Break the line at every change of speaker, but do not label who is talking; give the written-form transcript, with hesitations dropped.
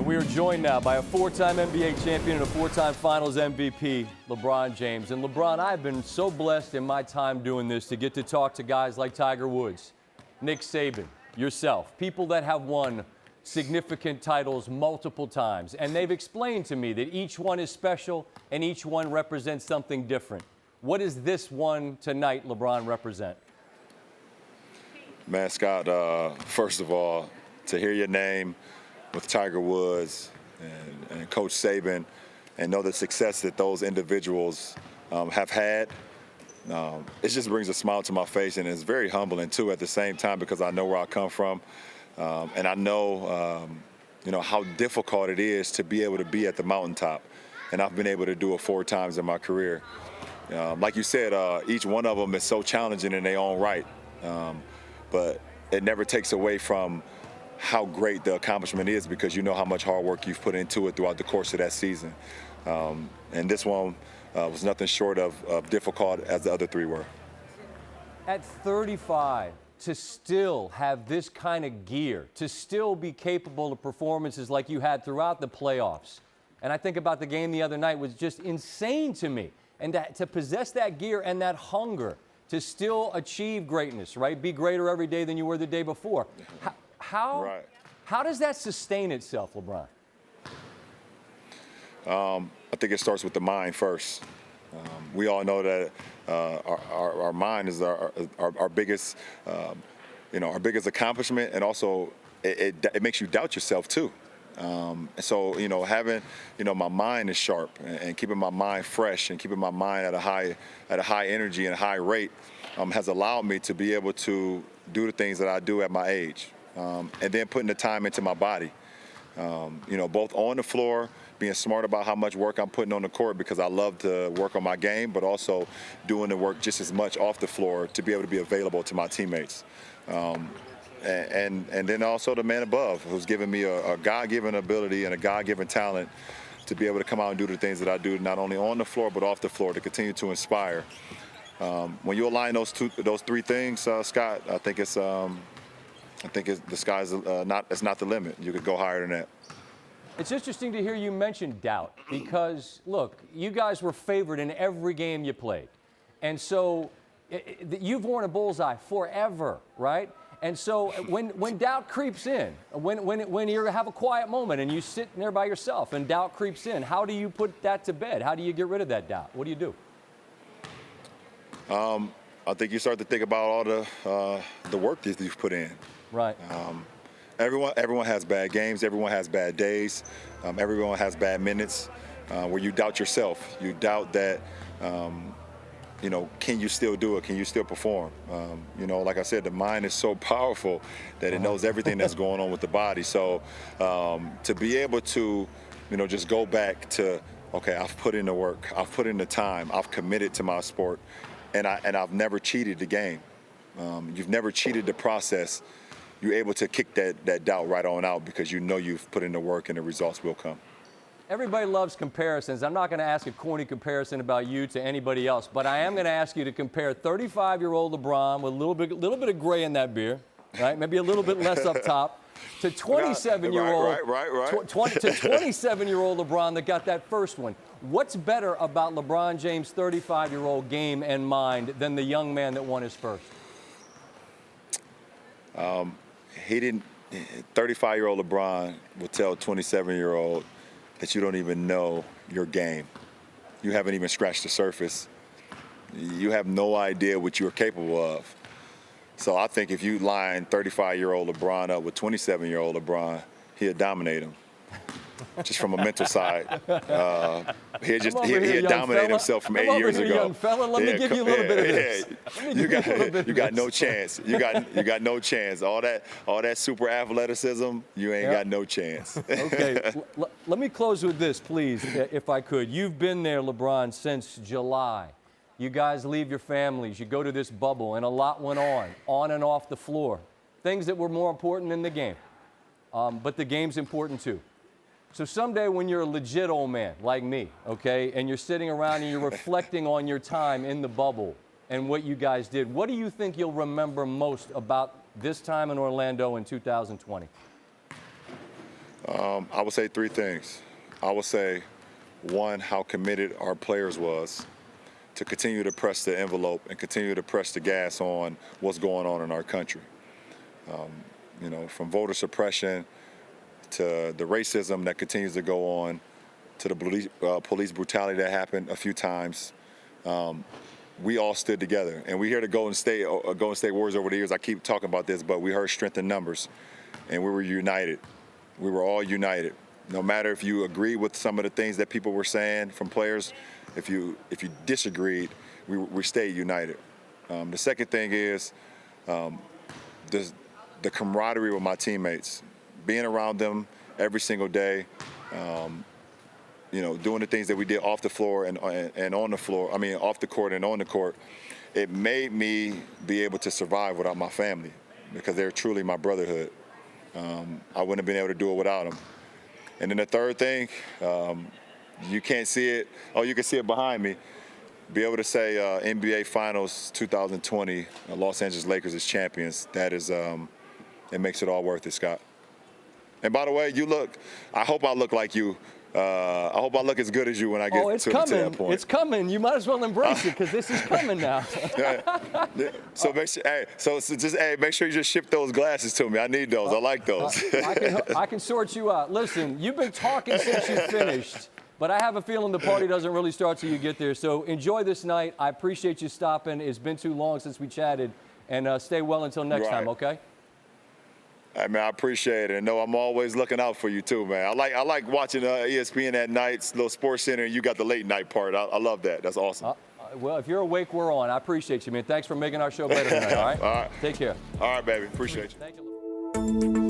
And we are joined now by a four-time NBA champion and a four-time Finals MVP, LeBron James. And LeBron, I've been so blessed in my time doing this to get to talk to guys like Tiger Woods, Nick Saban, yourself, people that have won significant titles multiple times. And they've explained to me that each one is special and each one represents something different. What does this one tonight, LeBron, represent?
Man, Scott, first of all, to hear your name with Tiger Woods and Coach Saban and know the success that those individuals have had, it just brings a smile to my face, and it's very humbling, too, at the same time, because I know where I come from, and I know, how difficult it is to be able to be at the mountaintop, and I've been able to do it 4 times in my career. Like you said, each one of them is so challenging in their own right, but it never takes away from how great the accomplishment is, because you know how much hard work you've put into it throughout the course of that season. And this one was nothing short of difficult as the other 3 were.
At 35, to still have this kind of gear, to still be capable of performances like you had throughout the playoffs. And I think about the game the other night was just insane to me. And to possess that gear and that hunger to still achieve greatness, right? Be greater every day than you were the day before. How does that sustain itself, LeBron?
I think it starts with the mind first. We all know that our mind is our biggest, our biggest accomplishment, and also it makes you doubt yourself too. So having my mind is sharp and keeping my mind fresh and keeping my mind at a high energy and a high rate has allowed me to be able to do the things that I do at my age. And then putting the time into my body, both on the floor, being smart about how much work I'm putting on the court, because I love to work on my game, but also doing the work just as much off the floor to be able to be available to my teammates. And then also the man above, who's given me a God-given ability and a God-given talent to be able to come out and do the things that I do, not only on the floor but off the floor, to continue to inspire. When you align those 3 things, Scott, I think the sky's not the limit. You could go higher than that.
It's interesting to hear you mention doubt, because, look, you guys were favored in every game you played. And so you've worn a bullseye forever, right? And so when doubt creeps in, when you have a quiet moment and you sit there by yourself and doubt creeps in, how do you put that to bed? How do you get rid of that doubt? What do you do?
I think you start to think about all the work that you've put in.
Right.
Everyone has bad games. Everyone has bad days. Everyone has bad minutes where you doubt yourself. You doubt that, can you still do it? Can you still perform? Like I said, the mind is so powerful that it knows everything that's going on with the body. So to be able to, just go back to, okay, I've put in the work. I've put in the time. I've committed to my sport, and I've never cheated the game. You've never cheated the process. You're able to kick that doubt right on out, because you've put in the work and the results will come.
Everybody loves comparisons. I'm not going to ask a corny comparison about you to anybody else, but I am going to ask you to compare 35-year-old LeBron with a little bit of gray in that beard, right? Maybe a little bit less up top, to 27-year-old to 27-year-old LeBron that got that first one. What's better about LeBron James' 35-year-old game and mind than the young man that won his first?
35-year-old LeBron would tell 27-year-old that you don't even know your game. You haven't even scratched the surface. You have no idea what you're capable of. So I think if you line 35-year-old LeBron up with 27-year-old LeBron, he'll dominate him. Just from a mental side. He'll dominate himself from 8 years ago.
Young fella. Let me give you a little bit of this.
You got no chance. You got no chance. All that super athleticism, you ain't got no chance.
Okay, let me close with this, please, if I could. You've been there, LeBron, since July. You guys leave your families. You go to this bubble, and a lot went on and off the floor. Things that were more important than the game. But the game's important too. So someday when you're a legit old man like me, okay, and you're sitting around and you're reflecting on your time in the bubble and what you guys did, what do you think you'll remember most about this time in Orlando in 2020?
I would say three things. I would say, one, how committed our players was to continue to press the envelope and continue to press the gas on what's going on in our country. From voter suppression to the racism that continues to go on, to the police brutality that happened a few times. We all stood together, and we hear the Golden State Warriors over the years. I keep talking about this, but we heard strength in numbers, and we were united. We were all united. No matter if you agree with some of the things that people were saying from players, if you disagreed, we stayed united. The second thing is the camaraderie with my teammates, being around them every single day. Doing the things that we did off the floor and on the floor. I mean, off the court and on the court. It made me be able to survive without my family because they're truly my brotherhood. I wouldn't have been able to do it without them. And then the third thing, you can't see it. Oh, you can see it behind me. Be able to say NBA Finals 2020, Los Angeles Lakers as champions. That is, it makes it all worth it, Scott. And by the way, I hope I look like you. I hope I look as good as you when I get to that point.
It's coming. You might as well embrace it because this is coming now.
So make sure, make sure you just ship those glasses to me. I need those. I like those.
I can sort you out. Listen, you've been talking since you finished, but I have a feeling the party doesn't really start till you get there. So enjoy this night. I appreciate you stopping. It's been too long since we chatted, and stay well until next time. Okay.
Hey, man, I appreciate it. And no, I'm always looking out for you too, man. I like watching ESPN at nights, little Sports Center, and you got the late night part. I love that. That's awesome.
Well, if you're awake, we're on. I appreciate you, man. Thanks for making our show better tonight, all right?
All right.
Take care.
All right, baby. Appreciate you.
Thank you.